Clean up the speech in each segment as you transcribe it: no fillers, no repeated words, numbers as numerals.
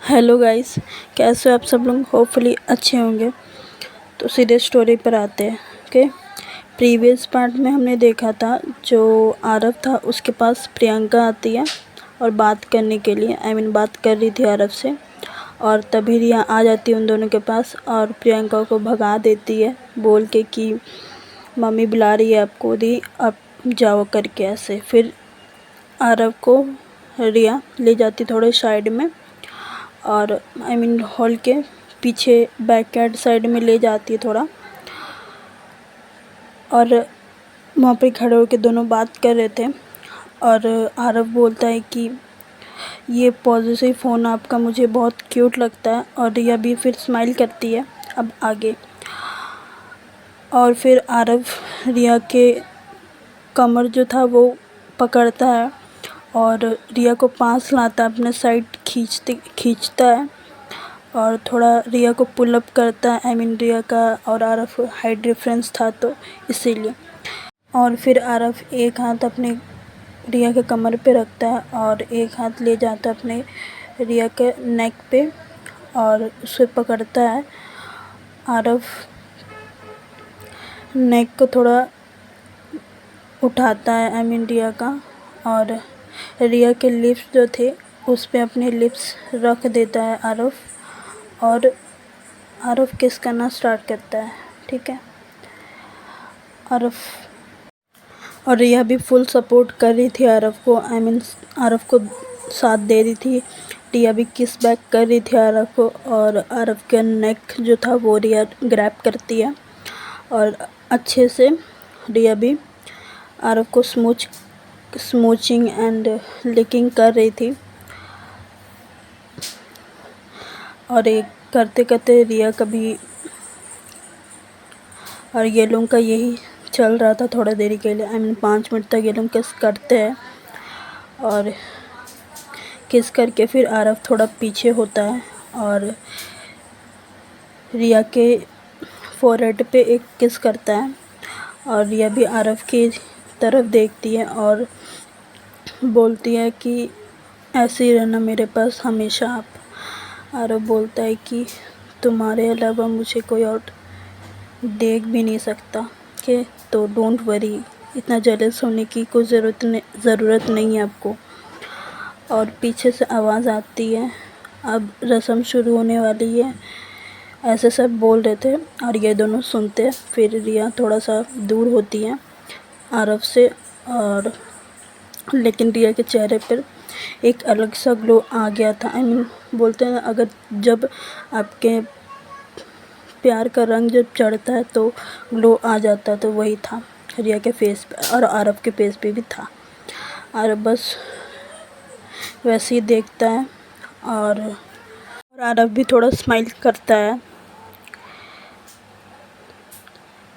Hello guys, कैसे हो आप सब लोग। होपफुली अच्छे होंगे। तो सीधे स्टोरी पर आते हैं। ओके, प्रीवियस पार्ट में हमने देखा था जो आरव था उसके पास प्रियंका आती है और बात करने के लिए बात कर रही थी आरव से, और तभी रिया आ जाती है उन दोनों के पास और प्रियंका को भगा देती है बोल के कि मम्मी बुला रही है आपको, दी आप जाओ करके ऐसे। फिर आरव को रिया ले जाती थोड़े साइड में और हॉल के पीछे बैकयार्ड साइड में ले जाती है थोड़ा, और वहाँ पे खड़े होकर दोनों बात कर रहे थे। और आरव बोलता है कि ये पॉजिटिव फ़ोन आपका मुझे बहुत क्यूट लगता है, और रिया भी फिर स्माइल करती है। अब आगे, और फिर आरव रिया के कमर जो था वो पकड़ता है और रिया को पास लाता है, अपने साइड खींचता है और थोड़ा रिया को पुल अप करता है। रिया का और आरव हाइट डिफरेंस था तो इसीलिए। और फिर आरव एक हाथ अपने रिया के कमर पे रखता है और एक हाथ ले जाता है अपने रिया के नेक पे और उसे पकड़ता है। आरव नेक को थोड़ा उठाता है रिया का, और रिया के लिप्स जो थे उस पे अपने लिप्स रख देता है आरव, और आरव किस करना स्टार्ट करता है। ठीक है, आरव और रिया भी फुल सपोर्ट कर रही थी आरव को, आरव को साथ दे रही थी। रिया भी किस बैक कर रही थी आरव को, और आरव का नेक जो था वो रिया ग्रैब करती है और अच्छे से रिया भी आरव को स्मूचिंग एंड लिकिंग कर रही थी। और एक करते करते रिया कभी, और ये लोगों का यही चल रहा था थोड़ा देरी के लिए। 5 मिनट तक ये लोग किस करते हैं, और किस करके फिर आरव थोड़ा पीछे होता है और रिया के फोरहेड पे एक किस करता है, और रिया भी आरव की तरफ देखती है और बोलती है कि ऐसे ही रहना मेरे पास हमेशा आप। आरव बोलता है कि तुम्हारे अलावा मुझे कोई और देख भी नहीं सकता, कि तो डोंट वरी, इतना जेलस होने की कोई ज़रूरत नहीं है आपको। और पीछे से आवाज़ आती है, अब रस्म शुरू होने वाली है, ऐसे सब बोल रहे थे और ये दोनों सुनते हैं। फिर रिया थोड़ा सा दूर होती है आरव से, और लेकिन रिया के चेहरे पर एक अलग सा ग्लो आ गया था। बोलते हैं अगर जब आपके प्यार का रंग जब चढ़ता है तो ग्लो आ जाता है, तो वही था रिया के फेस पे और आरव के फेस पे भी था। आरव बस वैसे ही देखता है और आरव भी थोड़ा स्माइल करता है,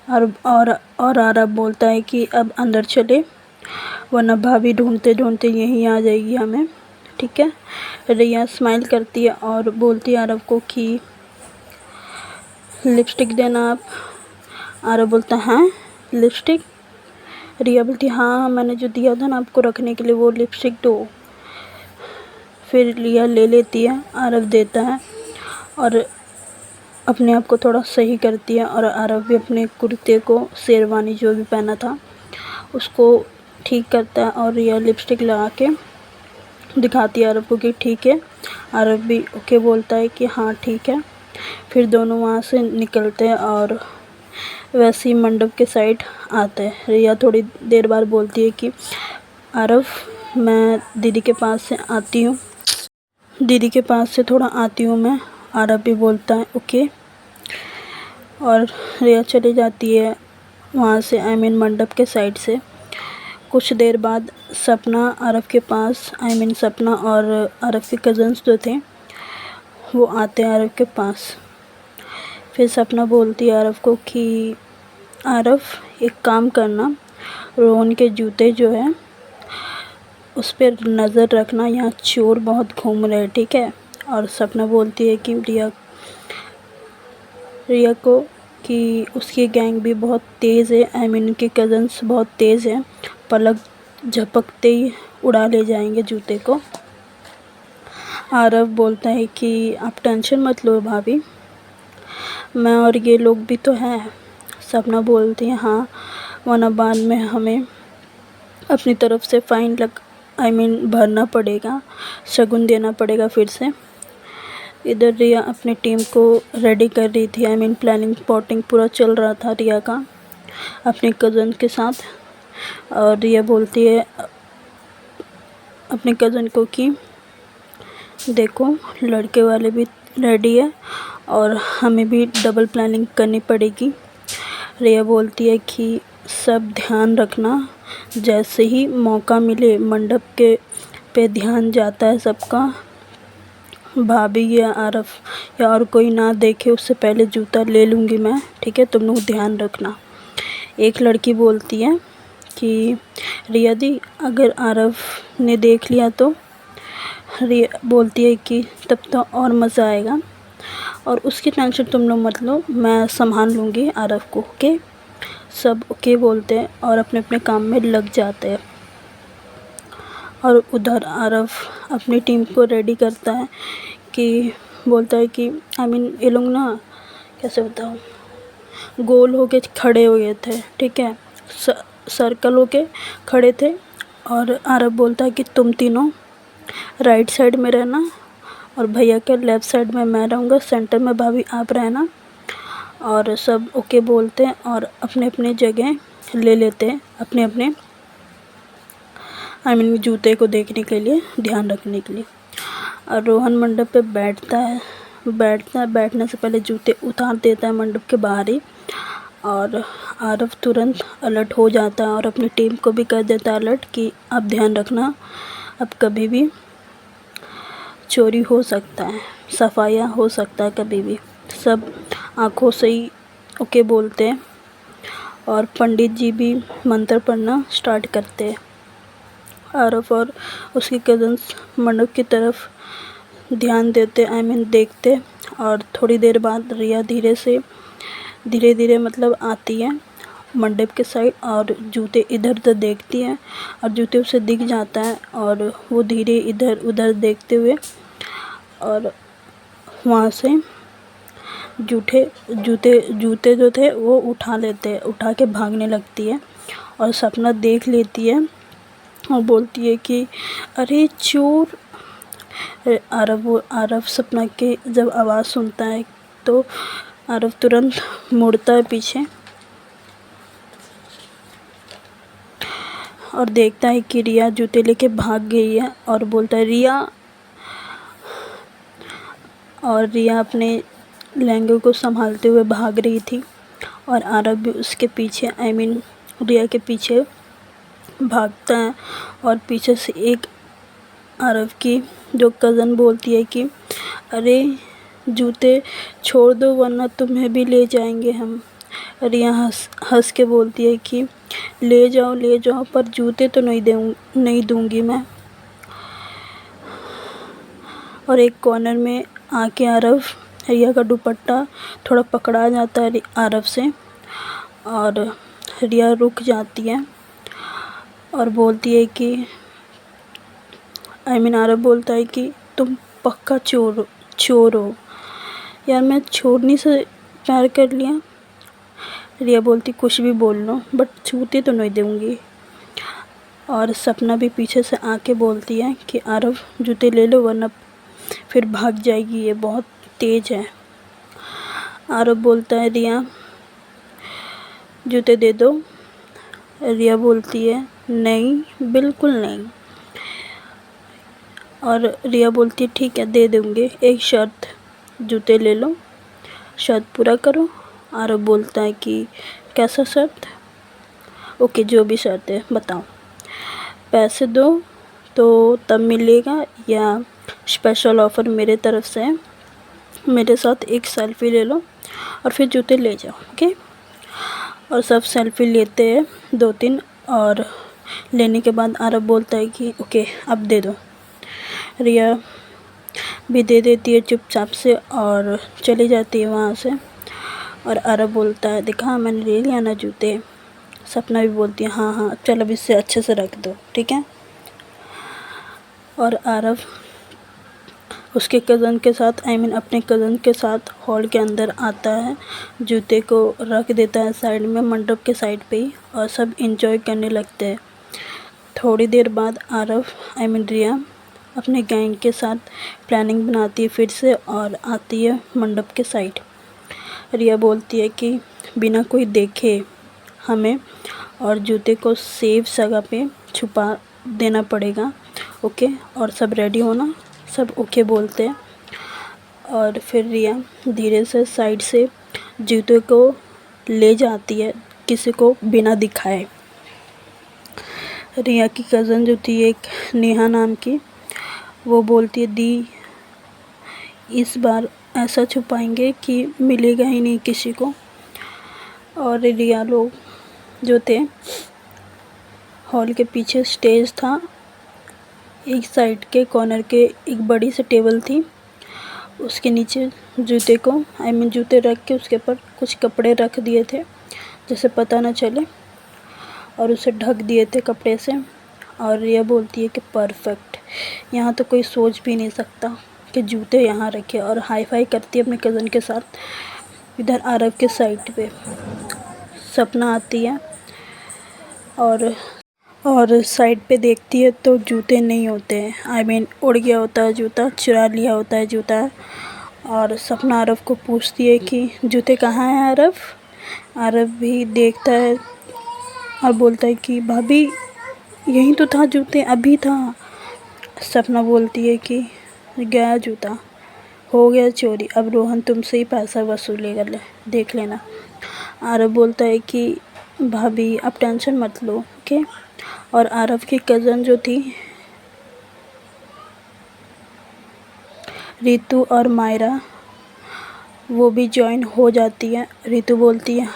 और आरव बोलता है कि अब अंदर चले वरना भाभी ढूंढते ढूंढते यहीं आ जाएगी हमें। ठीक है, रिया स्माइल करती है और बोलती है आरव को कि लिपस्टिक देना आप। आरव बोलता है हाँ लिपस्टिक। रिया बोलती हाँ मैंने जो दिया था ना आपको रखने के लिए वो लिपस्टिक दो। फिर रिया ले लेती है, आरव देता है और अपने आप को थोड़ा सही करती है, और आरव भी अपने कुर्ते को शेरवानी जो भी पहना था उसको ठीक करता है, और रिया लिपस्टिक लगा के दिखाती है आरव को कि ठीक है। आरव भी ओके बोलता है कि हाँ ठीक है। फिर दोनों वहाँ से निकलते हैं और वैसे ही मंडप के साइड आते हैं। रिया थोड़ी देर बाद बोलती है कि आरव मैं दीदी के पास से आती हूँ, दीदी के पास से थोड़ा आती हूँ मैं। आरव भी बोलता है ओके, और रिया चली जाती है वहाँ से मंडप के साइड से। कुछ देर बाद सपना आरव के पास सपना और आरव के कज़न्स जो थे वो आते हैं आरव के पास। फिर सपना बोलती है आरव को कि आरव एक काम करना, रोहन के जूते जो है उस पर नज़र रखना, यहाँ चोर बहुत घूम रहे हैं ठीक है। और सपना बोलती है कि रिया को कि उसकी गैंग भी बहुत तेज़ है, उनके कज़न्स बहुत तेज़ हैं, पलक झपकते ही उड़ा ले जाएंगे जूते को। आरव बोलता है कि आप टेंशन मत लो भाभी, मैं और ये लोग भी तो हैं। सपना बोलती है हाँ, वरना बाद में हमें अपनी तरफ से फ़ाइन भरना पड़ेगा, शगुन देना पड़ेगा फिर से। इधर रिया अपनी टीम को रेडी कर रही थी, प्लानिंग पॉटिंग पूरा चल रहा था रिया का अपने कज़न के साथ। और रिया बोलती है अपने कज़न को कि देखो लड़के वाले भी रेडी है और हमें भी डबल प्लानिंग करनी पड़ेगी। रिया बोलती है कि सब ध्यान रखना, जैसे ही मौका मिले मंडप के पे ध्यान जाता है सबका, भाभी या आरफ या और कोई ना देखे उससे पहले जूता ले लूँगी मैं, ठीक है, तुम लोग ध्यान रखना। एक लड़की बोलती है कि रिया दी अगर आरफ ने देख लिया तो? रिया बोलती है कि तब तो और मज़ा आएगा, और उसकी टेंशन तुम लोग मत लो, मैं संभाल लूँगी आरफ को, ओके। सब ओके बोलते हैं और अपने अपने काम में लग जाते हैं। और उधर आरफ अपनी टीम को रेडी करता है कि बोलता है कि ये लोग ना, कैसे बताऊँ, गोल होके खड़े हुए थे, ठीक है, सर्कल होके खड़े थे। और आरफ बोलता है कि तुम तीनों राइट साइड में रहना और भैया के लेफ़्ट साइड में मैं रहूँगा, सेंटर में भाभी आप रहना। और सब ओके बोलते हैं और अपने अपने जगह ले लेते हैं, अपने अपने जूते को देखने के लिए, ध्यान रखने के लिए। और रोहन मंडप पे बैठने से पहले जूते उतार देता है मंडप के बाहर ही। और आरफ तुरंत अलर्ट हो जाता है और अपनी टीम को भी कर देता है अलर्ट कि अब ध्यान रखना, अब कभी भी चोरी हो सकता है, सफाया हो सकता है कभी भी। सब आँखों से ही ओके बोलते हैं और पंडित जी भी मंत्र पढ़ना स्टार्ट करते हैं। आरफ और उसके कज़न्स मंडप की तरफ ध्यान देते देखते। और थोड़ी देर बाद रिया धीरे धीरे आती है मंडप के साइड और जूते इधर उधर देखती है और जूते उसे दिख जाता है और वो धीरे इधर उधर देखते हुए और वहाँ से जूते जो थे वो उठा के भागने लगती है। और सपना देख लेती है और बोलती है कि अरे चोर। आरफ सपना के जब आवाज़ सुनता है तो आरफ तुरंत मुड़ता है पीछे और देखता है कि रिया जूते लेके भाग गई है और बोलता है रिया। और रिया अपने लहंगे को संभालते हुए भाग रही थी और आरफ भी उसके पीछे रिया के पीछे भागता है। और पीछे से एक आरफ की जो कज़न बोलती है कि अरे जूते छोड़ दो वरना तुम्हें भी ले जाएंगे हम। रिया हंस के बोलती है कि ले जाओ पर जूते तो नहीं दूंगी मैं। और एक कॉर्नर में आके आरफ रिया का दुपट्टा थोड़ा पकड़ा जाता है आरफ से और रिया रुक जाती है और बोलती है कि आरफ बोलता है कि तुम पक्का चोर हो। यार मैं छोड़ने से प्यार कर लिया। रिया बोलती कुछ भी बोल लो बट जूते तो नहीं दूंगी। और सपना भी पीछे से आके बोलती है कि आरफ जूते ले लो वरना फिर भाग जाएगी, ये बहुत तेज़ है। आरफ बोलता है रिया जूते दे दो। रिया बोलती है नहीं, बिल्कुल नहीं। और रिया बोलती है ठीक है दे दूँगी, एक शर्त, जूते ले लो, शर्त पूरा करो। आरफ बोलता है कि कैसा शर्त? ओके जो भी शर्त है बताओ, पैसे दो तो तब मिलेगा या स्पेशल ऑफ़र मेरे तरफ से है, मेरे साथ एक सेल्फ़ी ले लो और फिर जूते ले जाओ, ओके। और सब सेल्फ़ी लेते हैं 2-3 और लेने के बाद आरफ बोलता है कि ओके अब दे दो। रिया भी दे देती है चुपचाप से और चली जाती है वहाँ से। और आरफ बोलता है देखा मैंने ले लिया ना जूते। सपना भी बोलती है हाँ चल अब इसे अच्छे से रख दो, ठीक है। और आरफ उसके कज़न के साथ अपने कज़न के साथ हॉल के अंदर आता है, जूते को रख देता है साइड में, मंडप के साइड पे ही, और सब इंजॉय करने लगते हैं। थोड़ी देर बाद आरव रिया अपने गैंग के साथ प्लानिंग बनाती है फिर से और आती है मंडप के साइड। रिया बोलती है कि बिना कोई देखे हमें और जूते को सेफ जगह पे छुपा देना पड़ेगा, ओके। और सब रेडी होना, सब ओके बोलते हैं। और फिर रिया धीरे से साइड से जूते को ले जाती है किसी को बिना दिखाए। रिया की कज़न जो थी एक नेहा नाम की, वो बोलती है दी इस बार ऐसा छुपाएंगे कि मिलेगा ही नहीं किसी को। और रिया लोग जो थे, हॉल के पीछे स्टेज था, एक साइड के कॉर्नर के एक बड़ी सी टेबल थी, उसके नीचे जूते को जूते रख के उसके ऊपर कुछ कपड़े रख दिए थे जिससे पता ना चले, और उसे ढक दिए थे कपड़े से। और रिया बोलती है कि परफेक्ट, यहाँ तो कोई सोच भी नहीं सकता कि जूते यहाँ रखे, और हाई फाई करती है अपने कज़न के साथ। इधर आरव के साइड पे सपना आती है और साइड पे देखती है तो जूते नहीं होते हैं, उड़ गया होता है जूता, चुरा लिया होता है जूता। और सपना आरव को पूछती है कि जूते कहाँ हैं आरव। आरव भी देखता है और बोलता है कि भाभी यहीं तो था जूते, अभी था। सपना बोलती है कि गया जूता, हो गया चोरी, अब रोहन तुमसे ही पैसा वसूलेगा, ले देख लेना। आरव बोलता है कि भाभी आप टेंशन मत लो, ओके। और आरव की कज़न जो थी रितु और मायरा, वो भी ज्वाइन हो जाती है। रितु बोलती है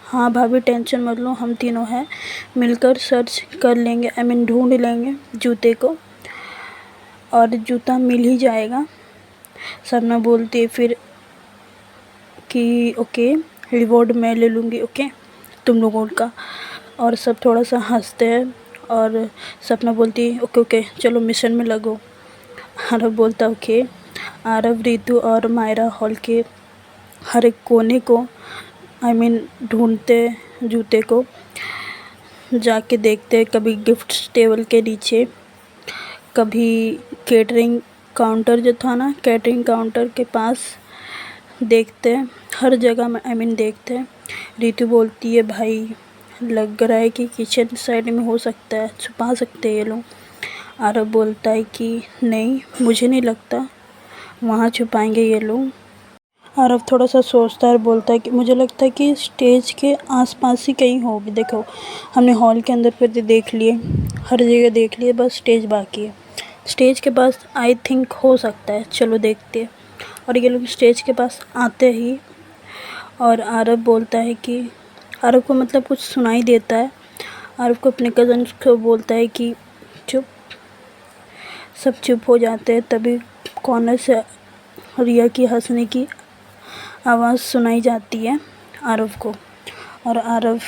हाँ भाभी टेंशन मत लो, हम तीनों हैं, मिलकर सर्च कर लेंगे, ढूंढ लेंगे जूते को, और जूता मिल ही जाएगा। सपना बोलती है फिर कि ओके रिवॉर्ड मैं ले लूँगी, ओके तुम लोगों का। और सब थोड़ा सा हंसते हैं और सपना बोलती है ओके ओके चलो मिशन में लगो। आरव बोलता ओके। आरव, रितु और मायरा हॉल के हर एक कोने को ढूंढते जूते को, जाके देखते, कभी गिफ्ट टेबल के नीचे, कभी कैटरिंग काउंटर जो था ना, कैटरिंग काउंटर के पास देखते, हर जगह में देखते हैं। रितु बोलती है भाई लग रहा है कि किचन साइड में हो सकता है, छुपा सकते हैं ये लोग। आरव बोलता है कि नहीं मुझे नहीं लगता वहाँ छुपाएंगे ये लोग। आरव थोड़ा सा सोचता है और बोलता है कि मुझे लगता है कि स्टेज के आसपास ही कहीं होगी। देखो हमने हॉल के अंदर फिर देख लिए, हर जगह देख लिए, बस स्टेज बाकी है। स्टेज के पास आई थिंक हो सकता है, चलो देखते हैं। और ये लोग स्टेज के पास आते ही और आरव बोलता है कि आरव को मतलब कुछ सुनाई देता है। आरव को अपने कज़न को बोलता है कि चुप। सब चुप हो जाते हैं। तभी कॉर्नर से रिया की हंसने की आवाज़ सुनाई जाती है आरव को, और आरव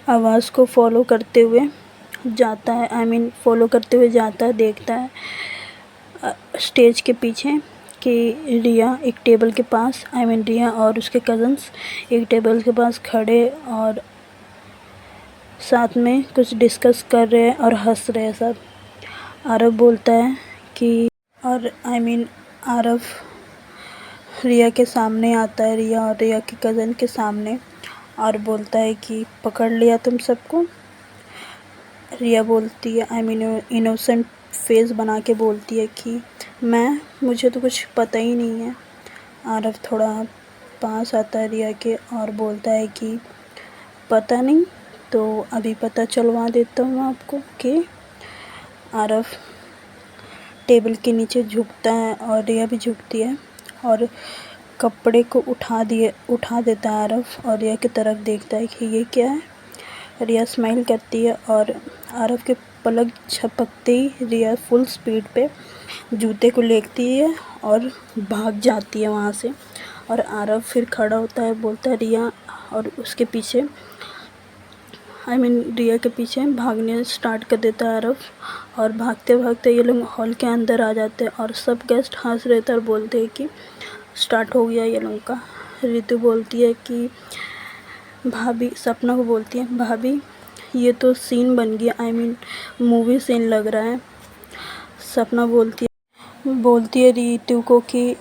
आवाज़ को फॉलो करते हुए जाता है, फॉलो करते हुए जाता है, देखता है स्टेज के पीछे कि रिया एक टेबल के पास, रिया और उसके कज़न्स एक टेबल के पास खड़े और साथ में कुछ डिस्कस कर रहे हैं और हंस रहे हैं सब। आरव बोलता है कि आरव रिया के सामने आता है, रिया और रिया के कज़न के सामने, और बोलता है कि पकड़ लिया तुम सबको। रिया बोलती है इनोसेंट फेस बना के बोलती है कि मुझे तो कुछ पता ही नहीं है। आरव थोड़ा पास आता है रिया के और बोलता है कि पता नहीं तो अभी पता चलवा देता हूँ आपको कि। आरव टेबल के नीचे झुकता है और रिया भी झुकती है और कपड़े को उठा देता है आरव, और रिया की तरफ देखता है कि ये क्या है। रिया स्माइल करती है और आरव के पलक झपकते ही रिया फुल स्पीड पे जूते को लेती है और भाग जाती है वहाँ से। और आरव फिर खड़ा होता है, बोलता है रिया, और उसके पीछे रिया के पीछे भागने स्टार्ट कर देता है आरव, और भागते भागते ये लोग हॉल के अंदर आ जाते हैं और सब गेस्ट हंस रहे थे और बोलते हैं कि स्टार्ट हो गया ये लोग का। रितु बोलती है कि भाभी, सपना को बोलती है, भाभी ये तो सीन बन गया, मूवी सीन लग रहा है। सपना बोलती है रितु को कि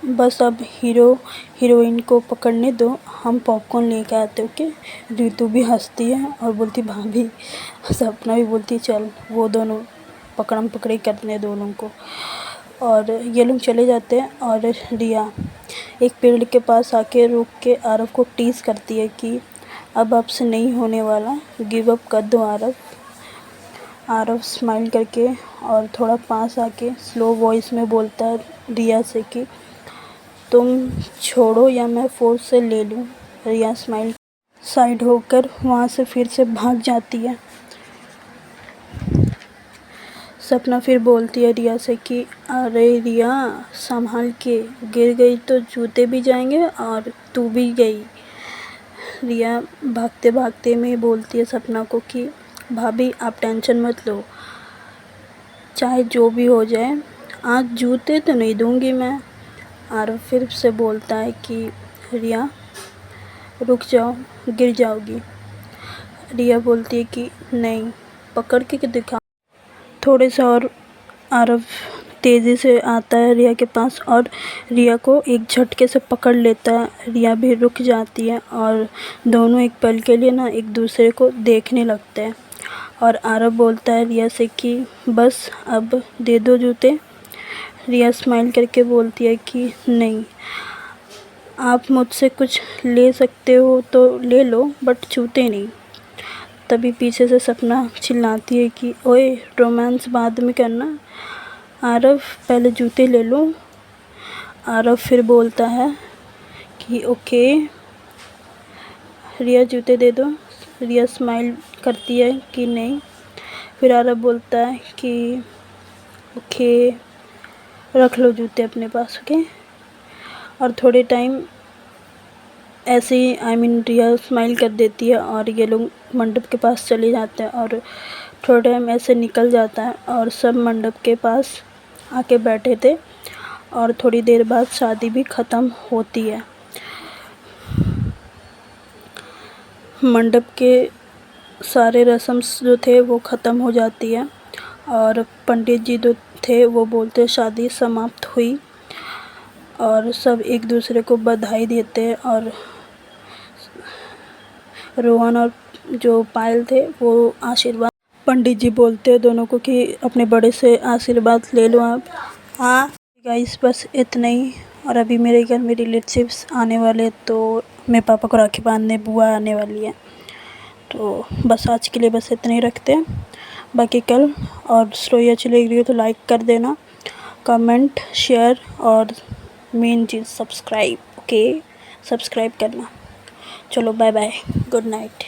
बस अब हीरो हीरोइन को पकड़ने दो, हम पॉपकॉर्न लेके आते। ओके। रितु भी हंसती है और बोलती भाभी। सपना भी बोलती चल वो दोनों पकड़म पकड़ी करने दोनों को। और ये लोग चले जाते हैं और रिया एक पेड़ के पास आके रुक के आरव को टीज़ करती है कि अब आपसे नहीं होने वाला, गिव अप कर दो आरव। आरव स्माइल करके और थोड़ा पास आके स्लो वॉइस में बोलता है रिया से कि तुम छोड़ो या मैं फोर्स से ले लूँ। रिया स्माइल साइड होकर वहाँ से फिर से भाग जाती है। सपना फिर बोलती है रिया से कि अरे रिया संभाल के, गिर गई तो जूते भी जाएंगे और तू भी गई। रिया भागते भागते में बोलती है सपना को कि भाभी आप टेंशन मत लो, चाहे जो भी हो जाए आज जूते तो नहीं दूंगी मैं। और फिर से बोलता है कि रिया रुक जाओ, गिर जाओगी। रिया बोलती है कि नहीं, पकड़ के दिखा। थोड़े से और आरव तेज़ी से आता है रिया के पास और रिया को एक झटके से पकड़ लेता है। रिया भी रुक जाती है और दोनों एक पल के लिए ना एक दूसरे को देखने लगते हैं। और आरव बोलता है रिया से कि बस अब दे दो जूते। रिया स्माइल करके बोलती है कि नहीं, आप मुझसे कुछ ले सकते हो तो ले लो बट जूते नहीं। तभी पीछे से सपना चिल्लाती है कि ओए रोमांस बाद में करना, आरव पहले जूते ले लो। आरव फिर बोलता है कि ओके। रिया जूते दे दो। रिया स्माइल करती है कि नहीं। फिर आरव बोलता है कि ओके रख लो जूते अपने पास। ओके। और थोड़े टाइम ऐसे ही रिया स्माइल कर देती है और ये लोग मंडप के पास चले जाते हैं और थोड़ा टाइम ऐसे निकल जाता है और सब मंडप के पास आके बैठे थे और थोड़ी देर बाद शादी भी ख़त्म होती है। मंडप के सारे रस्म्स जो थे वो ख़त्म हो जाती है और पंडित जी जो थे वो बोलते शादी समाप्त हुई और सब एक दूसरे को बधाई देते हैं। और रोहन और जो पायल थे वो आशीर्वाद, पंडित जी बोलते हैं दोनों को कि अपने बड़े से आशीर्वाद ले लो आप। हाँ गाइस, बस इतना ही। और अभी मेरे घर में रिलेटिव्स आने वाले, तो मेरे पापा को राखी बांधने बुआ आने वाली है। तो बस आज के लिए बस इतना ही रखते हैं। बाकी कल और स्टोरी अच्छी लग रही हो तो लाइक कर देना, कमेंट, शेयर और मेन चीज़ सब्सक्राइब। ओके, सब्सक्राइब करना। चलो बाय बाय, गुड नाइट।